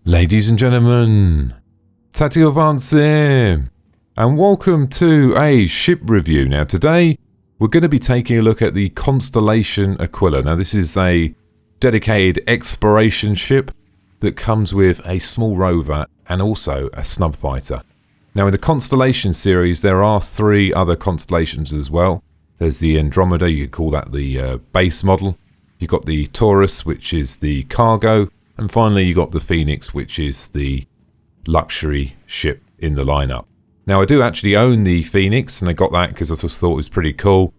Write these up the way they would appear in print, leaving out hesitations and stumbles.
Ladies and gentlemen, Tati Avanzi, and welcome to a ship review. Now today we're going to be taking a look at the Constellation Aquila. Now this is a dedicated exploration ship that comes with a small rover and also a snub fighter. Now in the Constellation series there are 3 other constellations as well. There's the Andromeda, you could call that the base model. You've got the Taurus, which is the cargo. And finally, you got the Phoenix, which is the luxury ship in the lineup. Now, I do actually own the Phoenix, and I got that because I just thought it was pretty cool.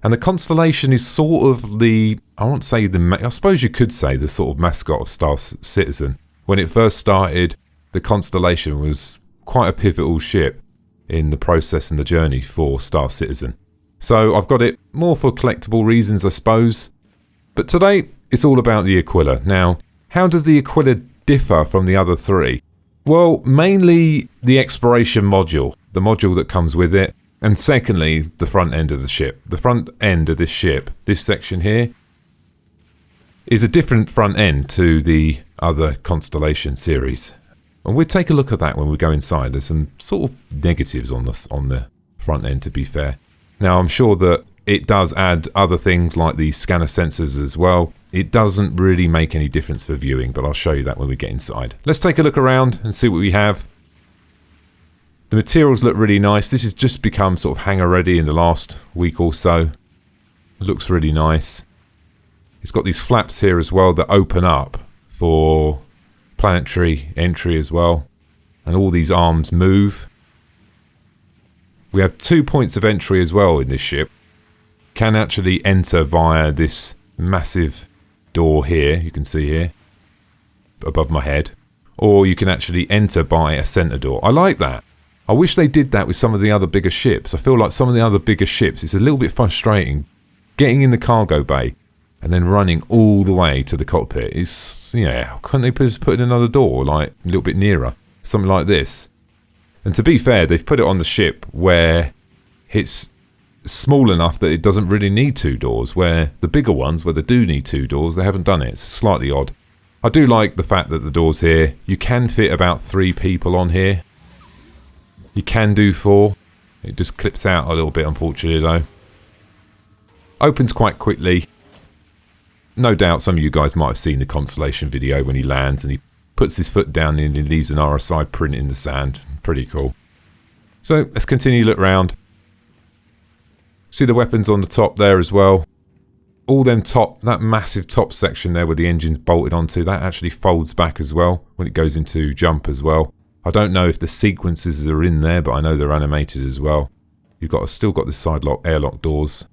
And the Constellation is sort of the, I suppose you could say the sort of mascot of Star Citizen. When it first started, the Constellation was quite a pivotal ship in the process and the journey for Star Citizen. So I've got it more for collectible reasons, I suppose. But today, it's all about the Aquila. Now, how does the Aquila differ from the other 3? Well, mainly the exploration module, the module that comes with it, and secondly, the front end of the ship. The front end of this ship, this section here, is a different front end to the other Constellation series. And we'll take a look at that when we go inside. There's some sort of negatives on the front end, to be fair. Now, I'm sure that it does add other things like the scanner sensors as well. It doesn't really make any difference for viewing, but I'll show you that when we get inside. Let's take a look around and see what we have. The materials look really nice. This has just become sort of hangar ready in the last week or so. It looks really nice. It's got these flaps here as well that open up for planetary entry as well. And all these arms move. We have 2 points of entry as well in this ship. Can actually enter via this massive door here, you can see here, above my head. Or you can actually enter by a center door. I like that. I wish they did that with some of the other bigger ships. I feel like some of the other bigger ships, it's a little bit frustrating getting in the cargo bay and then running all the way to the cockpit. It's, yeah, couldn't they just put in another door, like a little bit nearer? Something like this. And to be fair, they've put it on the ship where it's small enough that it doesn't really need 2 doors, where the bigger ones, where they do need 2 doors, they haven't done it. It's slightly odd. I do like the fact that the doors here, you can fit about 3 people on here. You can do 4. It just clips out a little bit, unfortunately, though. Opens quite quickly. No doubt some of you guys might have seen the Constellation video when he lands and he puts his foot down and he leaves an RSI print in the sand. Pretty cool. So let's continue to look around. See the weapons on the top there as well. All them top, that massive top section there where the engine's bolted onto, that actually folds back as well when it goes into jump as well. I don't know if the sequences are in there, but I know they're animated as well. You've still got the side lock, airlock doors.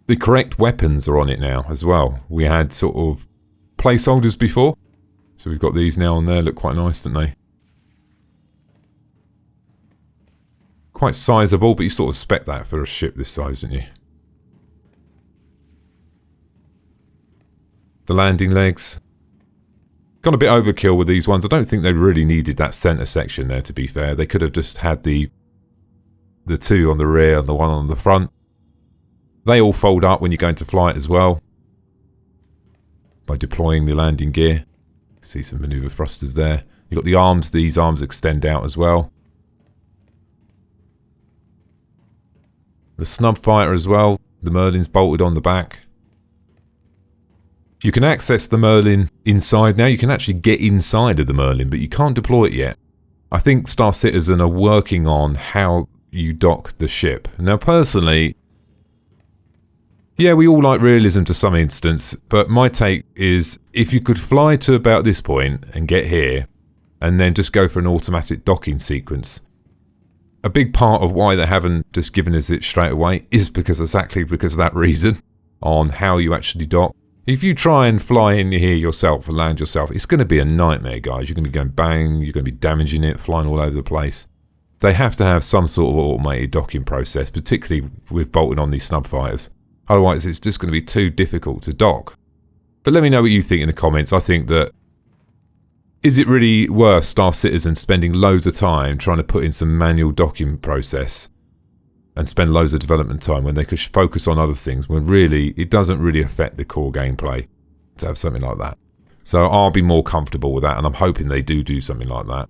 The correct weapons are on it now as well. We had sort of placeholders before. So we've got these now on there, look quite nice, don't they? Quite sizable, but you sort of expect that for a ship this size, don't you? The landing legs. Gone a bit overkill with these ones. I don't think they really needed that centre section there, to be fair. They could have just had the 2 on the rear and the 1 on the front. They all fold up when you go into flight as well. By deploying the landing gear. See some manoeuvre thrusters there. You've got the arms. These arms extend out as well. The snub fighter as well. The Merlin's bolted on the back. You can access the Merlin inside now. You can actually get inside of the Merlin, but you can't deploy it yet. I think Star Citizen are working on how you dock the ship. Now personally, yeah, we all like realism to some instance, but my take is if you could fly to about this point and get here, and then just go for an automatic docking sequence. A big part of why they haven't just given us it straight away is exactly because of that reason on how you actually dock. If you try and fly in here yourself and land yourself, it's going to be a nightmare, guys. You're going to be going bang, you're going to be damaging it, flying all over the place. They have to have some sort of automated docking process, particularly with bolting on these snub fighters. Otherwise, it's just going to be too difficult to dock. But let me know what you think in the comments. I think that, is it really worth Star Citizen spending loads of time trying to put in some manual docking process and spend loads of development time when they could focus on other things when really it doesn't really affect the core gameplay? to have something like that. So I'll be more comfortable with that, and I'm hoping they do something like that.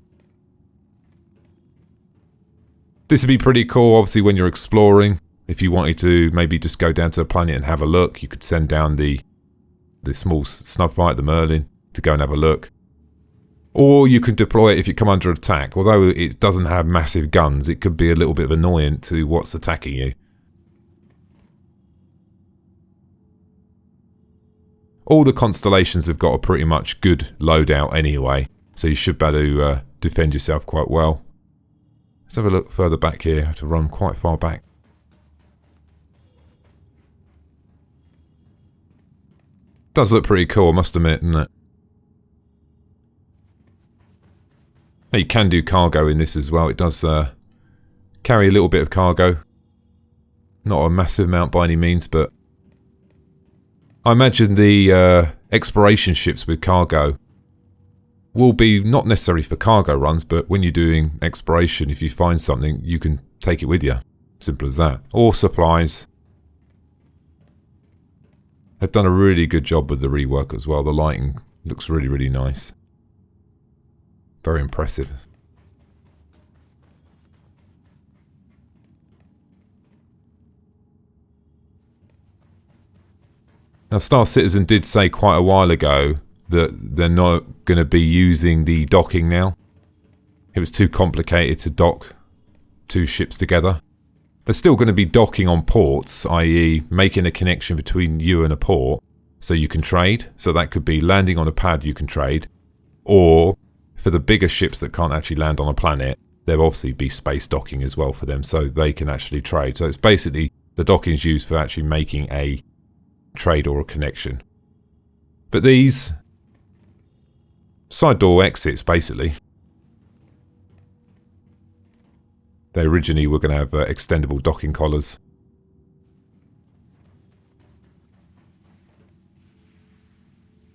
This would be pretty cool, obviously, when you're exploring. If you wanted to maybe just go down to a planet and have a look, you could send down the small snub fighter, the Merlin, to go and have a look. Or you can deploy it if you come under attack. Although it doesn't have massive guns, it could be a little bit of annoyance to what's attacking you. All the constellations have got a pretty much good loadout anyway, so you should be able to defend yourself quite well. Let's have a look further back here. I have to run quite far back. Does look pretty cool, I must admit, doesn't it? You can do cargo in this as well. It does carry a little bit of cargo. Not a massive amount by any means, but I imagine the exploration ships with cargo will be not necessarily for cargo runs, but when you're doing exploration, if you find something, you can take it with you. Simple as that. Or supplies. They've done a really good job with the rework as well. The lighting looks really, really nice. Very impressive. Now, Star Citizen did say quite a while ago that they're not going to be using the docking now. It was too complicated to dock two ships together. They're still going to be docking on ports, i.e. making a connection between you and a port so you can trade. So that could be landing on a pad you can trade, or for the bigger ships that can't actually land on a planet, there'll obviously be space docking as well for them so they can actually trade. So it's basically the docking is used for actually making a trade or a connection. But these side door exits, basically, they originally were going to have extendable docking collars.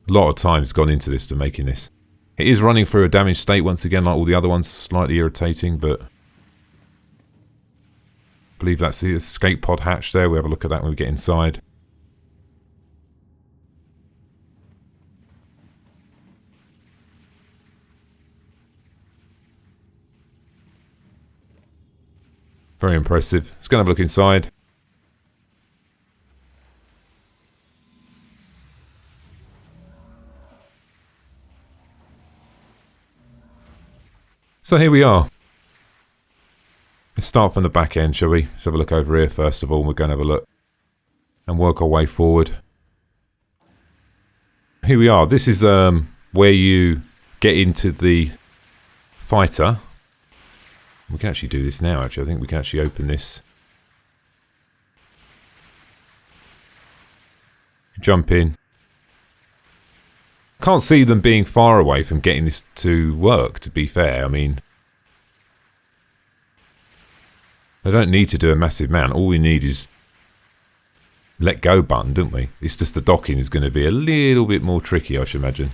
A lot of time's gone into this to making this. It is running through a damaged state once again, like all the other ones, slightly irritating, but I believe that's the escape pod hatch there. We'll have a look at that when we get inside. Very impressive. Let's go and have a look inside. So here we are. Let's start from the back end, shall we? Let's have a look over here first of all. We're going to have a look and work our way forward. Here we are. This is where you get into the fighter. We can actually do this now, actually. I think we can actually open this. Jump in. Can't see them being far away from getting this to work, to be fair. I mean, they don't need to do a massive amount. All we need is let go button, don't we? It's just the docking is going to be a little bit more tricky, I should imagine.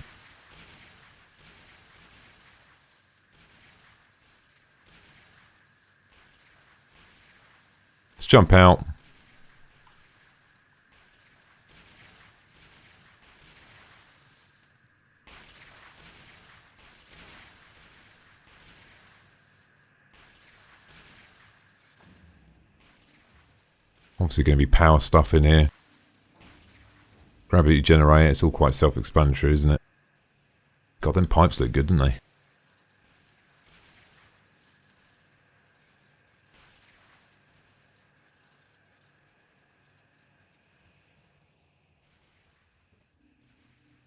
Let's jump out. Obviously going to be power stuff in here. Gravity generator, it's all quite self-explanatory, isn't it? God, them pipes look good, don't they?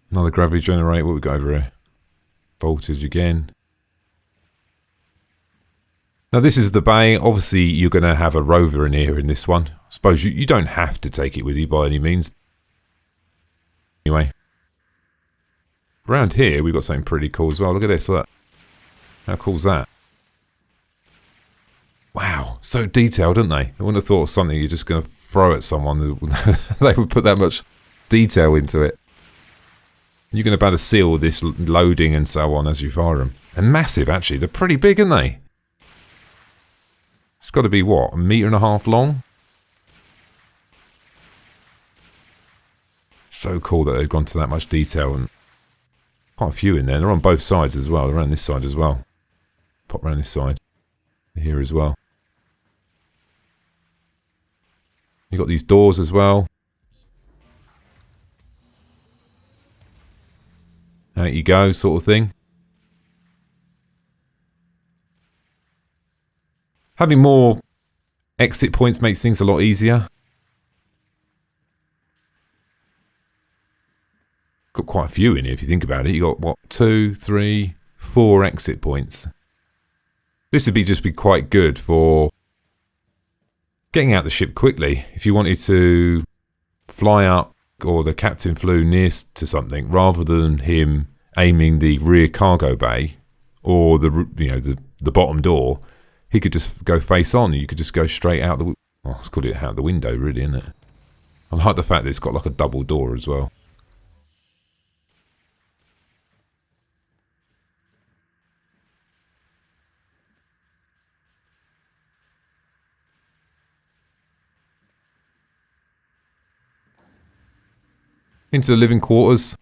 Another gravity generator. What we got over here? Voltage again. Now this is the bay. Obviously you're going to have a rover in here in this one. I suppose you don't have to take it with you by any means. Anyway. Around here we've got something pretty cool as well. Look at this. Look. How cool is that? Wow. So detailed, aren't they? I wouldn't have thought of something you're just going to throw at someone. They would put that much detail into it. You're going to be able to see all this loading and so on as you fire them. They're massive, actually. They're pretty big, aren't they? It's got to be, what, 1.5 meters long? So cool that they've gone to that much detail, and quite a few in there. They're on both sides as well. They're around this side as well. Pop around this side. Here as well. You've got these doors as well. Out you go, sort of thing. Having more exit points makes things a lot easier. Got quite a few in here if you think about it. You got what, 2, 3, 4 exit points. This would just be quite good for getting out the ship quickly. If you wanted to fly up, or the captain flew near to something, rather than him aiming the rear cargo bay or the bottom door, he could just go face on. You could just go straight out the. Well, let's call it out the window, really, isn't it? I like the fact that it's got like a double door as well. Into the living quarters.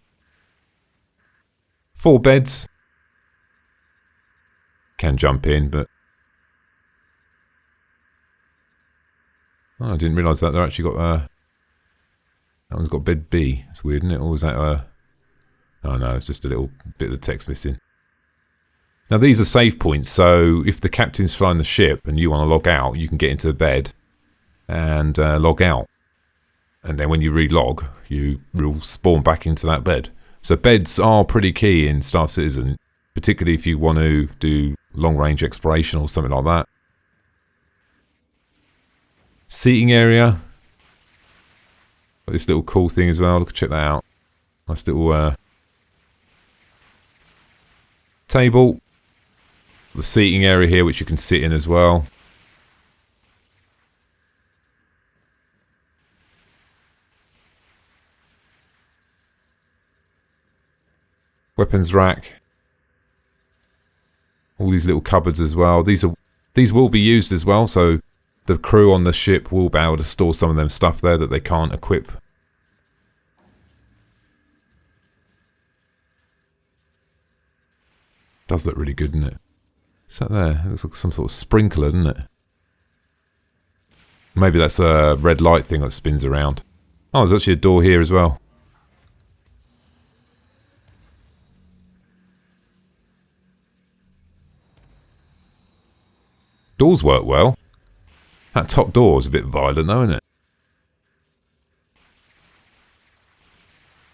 4 beds. Can jump in, but oh, I didn't realise that they're actually got that one's got bed B. It's weird, isn't it? Or was that oh no, it's just a little bit of the text missing. Now these are save points, so if the captain's flying the ship and you want to log out, you can get into the bed and log out. And then when you relog, you will spawn back into that bed. So beds are pretty key in Star Citizen, particularly if you want to do long-range exploration or something like that. Seating area. Got this little cool thing as well. Look, check that out. Nice little table. The seating area here, which you can sit in as well. Weapons rack. All these little cupboards as well. These will be used as well, so the crew on the ship will be able to store some of them stuff there that they can't equip. Does look really good, doesn't it? Is that there? It looks like some sort of sprinkler, doesn't it? Maybe that's a red light thing that spins around. Oh, there's actually a door here as well. Doors work well. That top door is a bit violent though, isn't it?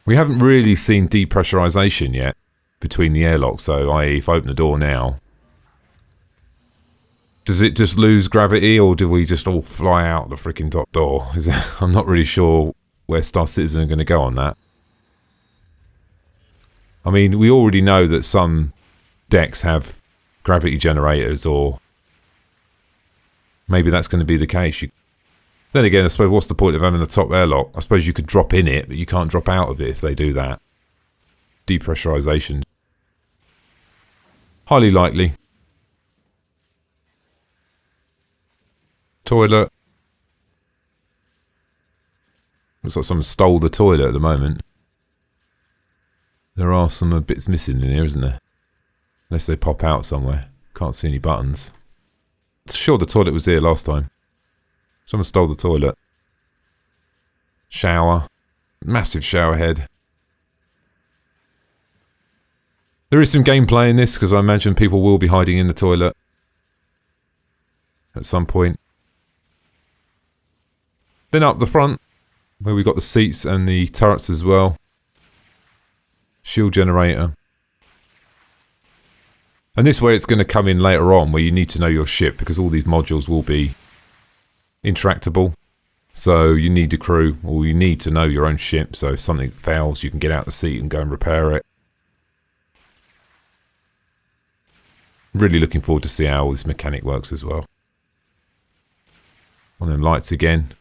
We haven't really seen depressurization yet between the airlocks, so i.e. if I open the door now, does it just lose gravity, or do we just all fly out the freaking top door? I'm not really sure where Star Citizen are going to go on that. I mean, we already know that some decks have gravity generators, or maybe that's going to be the case. Then again, I suppose, what's the point of having a top airlock? I suppose you could drop in it, but you can't drop out of it if they do that. Depressurization. Highly likely. Toilet. Looks like someone stole the toilet at the moment. There are some bits missing in here, isn't there? Unless they pop out somewhere. Can't see any buttons. Sure, the toilet was here last time. Someone stole the toilet. Shower. Massive shower head. There is some gameplay in this, because I imagine people will be hiding in the toilet at some point. Then up the front, where we got the seats and the turrets as well. Shield generator. And this way it's going to come in later on, where you need to know your ship, because all these modules will be interactable. So you need a crew, or you need to know your own ship, so if something fails you can get out the seat and go and repair it. Really looking forward to see how all this mechanic works as well. One of them lights again.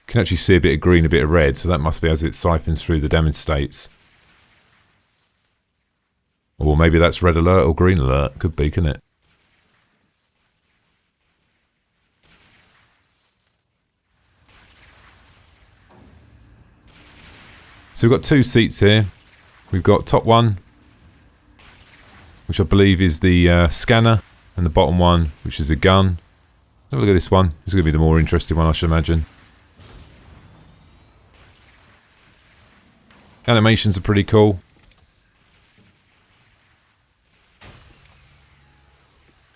You can actually see a bit of green, a bit of red, so that must be as it siphons through the damage states. Or maybe that's red alert or green alert. Could be, couldn't it? So we've got 2 seats here. We've got top one, which I believe is the scanner, and the bottom one, which is a gun. Have a look at this one. This is going to be the more interesting one, I should imagine. Animations are pretty cool.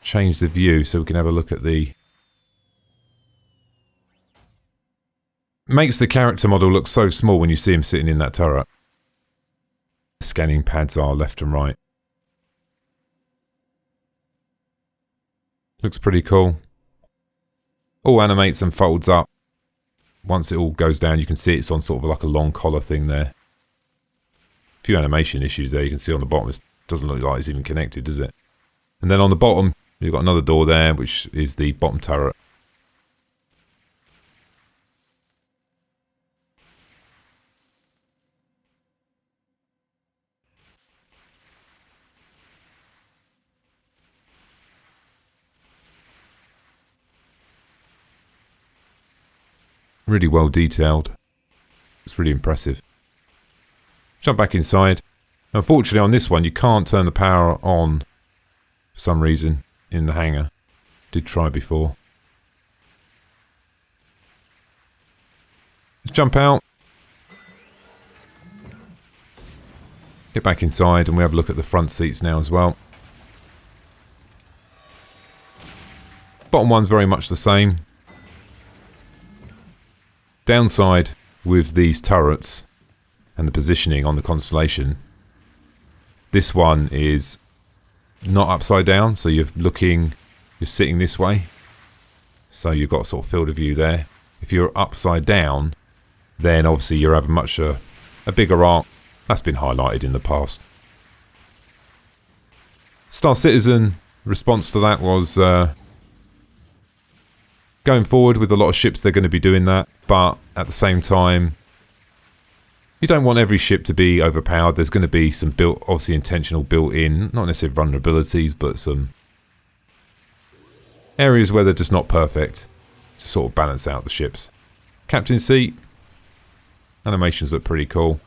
Change the view so we can have a look at the... Makes the character model look so small when you see him sitting in that turret. The scanning pads are left and right. Looks pretty cool. All animates and folds up. Once it all goes down, you can see it's on sort of like a long collar thing there. A few animation issues there. You can see on the bottom, it doesn't look like it's even connected, does it? And then on the bottom, you've got another door there, which is the bottom turret. Really well detailed. It's really impressive. Jump back inside. Unfortunately on this one you can't turn the power on for some reason in the hangar. Did try before. Let's jump out. Get back inside and we have a look at the front seats now as well. Bottom one's very much the same. Downside with these turrets and the positioning on the Constellation, this one is not upside down, so you're sitting this way, so you've got a sort of field of view there. If you're upside down, then obviously you're having much a bigger arc. That's been highlighted in the past. Star Citizen response to that was going forward with a lot of ships they're going to be doing that, but at the same time you don't want every ship to be overpowered. There's going to be some obviously intentional built-in, not necessarily vulnerabilities, but some areas where they're just not perfect to sort of balance out the ships. Captain's seat, animations look pretty cool.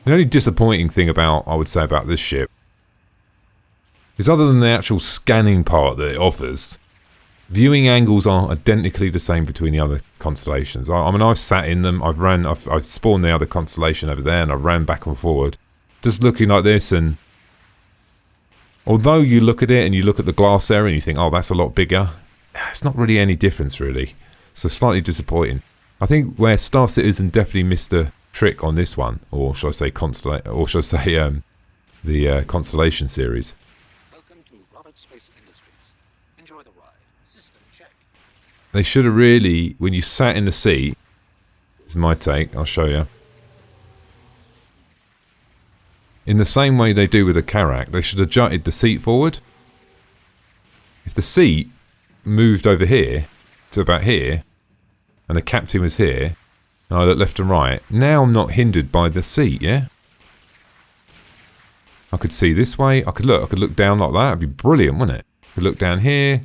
The only disappointing thing I would say about this ship is, other than the actual scanning part that it offers, viewing angles are identically the same between the other constellations. I mean, I've sat in them, I've spawned the other constellation over there, and I've ran back and forward, just looking like this. And although you look at it and you look at the glass area and you think, oh, that's a lot bigger, it's not really any difference really. So slightly disappointing. I think where Star Citizen definitely missed a trick on this one, or should I say the Constellation series. They should have really, when you sat in the seat, this is my take, I'll show you. In the same way they do with the Karak, they should have jutted the seat forward. If the seat moved over here to about here, and the captain was here, and I look left and right, now I'm not hindered by the seat, yeah? I could see this way, I could look down like that, it'd be brilliant, wouldn't it? I could look down here,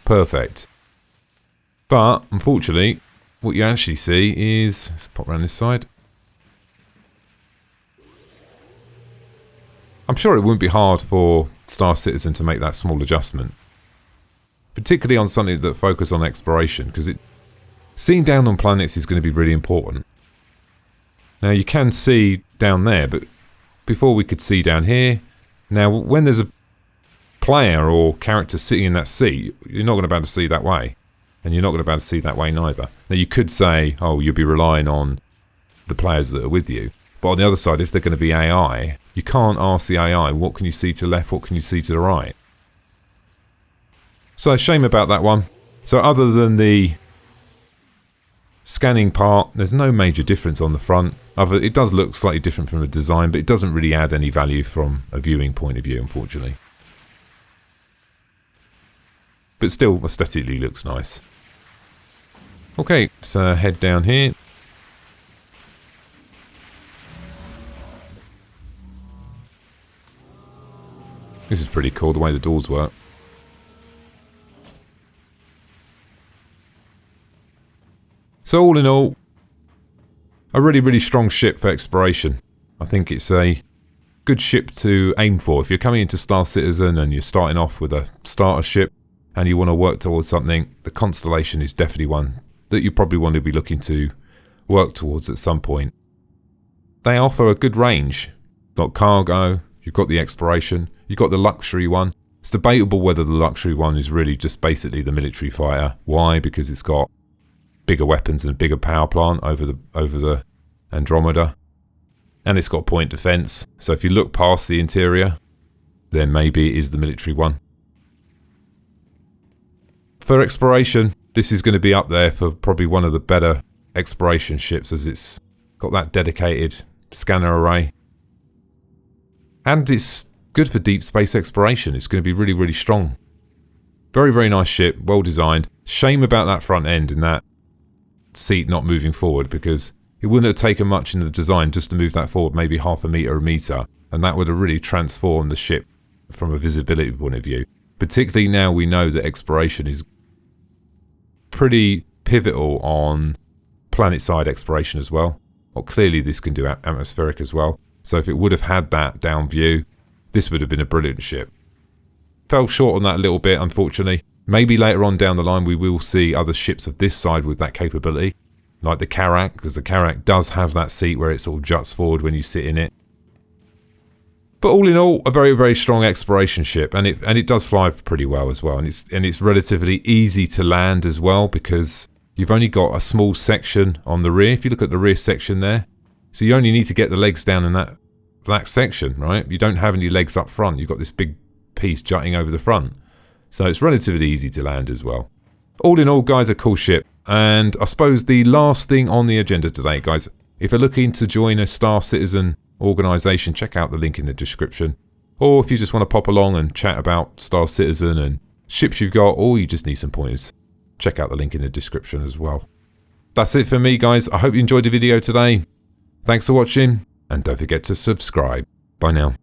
perfect. But, unfortunately, what you actually see is... Let's pop around this side. I'm sure it wouldn't be hard for Star Citizen to make that small adjustment. Particularly on something that focuses on exploration, because seeing down on planets is going to be really important. Now, you can see down there, but before we could see down here. Now, when there's a player or character sitting in that seat, you're not going to be able to see that way. And you're not going to be able to see that way neither. Now you could say, oh, you'll be relying on the players that are with you. But on the other side, if they're going to be AI, you can't ask the AI, what can you see to the left, what can you see to the right? So shame about that one. So other than the scanning part, there's no major difference on the front. It does look slightly different from the design, but it doesn't really add any value from a viewing point of view, unfortunately. But still, aesthetically looks nice. Okay, so head down here. This is pretty cool, the way the doors work. So all in all, a really, really strong ship for exploration. I think it's a good ship to aim for. If you're coming into Star Citizen and you're starting off with a starter ship and you want to work towards something, the Constellation is definitely one that you probably want to be looking to work towards at some point. They offer a good range. You've got cargo, you've got the exploration, you've got the luxury one. It's debatable whether the luxury one is really just basically the military fighter. Why? Because it's got bigger weapons and a bigger power plant over the Andromeda. And it's got point defense. So if you look past the interior, then maybe it is the military one. For exploration, this is going to be up there for probably one of the better exploration ships, as it's got that dedicated scanner array. And it's good for deep space exploration. It's going to be really, really strong. Very, very nice ship, well designed. Shame about that front end and that seat not moving forward, because it wouldn't have taken much in the design just to move that forward maybe half a meter, and that would have really transformed the ship from a visibility point of view. Particularly now we know that exploration is pretty pivotal on planet-side exploration as well. Well, clearly this can do atmospheric as well. So if it would have had that down view, this would have been a brilliant ship. Fell short on that a little bit, unfortunately. Maybe later on down the line we will see other ships of this side with that capability, like the Carrack, because the Carrack does have that seat where it sort of juts forward when you sit in it. But all in all, a very, very strong exploration ship, and it does fly pretty well as well, and it's relatively easy to land as well, because you've only got a small section on the rear. If you look at the rear section there, so you only need to get the legs down in that section, right? You don't have any legs up front. You've got this big piece jutting over the front, so it's relatively easy to land as well. All in all, guys, a cool ship. And I suppose the last thing on the agenda today, guys, if you're looking to join a Star Citizen organisation, check out the link in the description. Or if you just want to pop along and chat about Star Citizen and ships you've got, or you just need some pointers, check out the link in the description as well. That's it for me, guys. I hope you enjoyed the video today. Thanks for watching, and don't forget to subscribe. Bye now.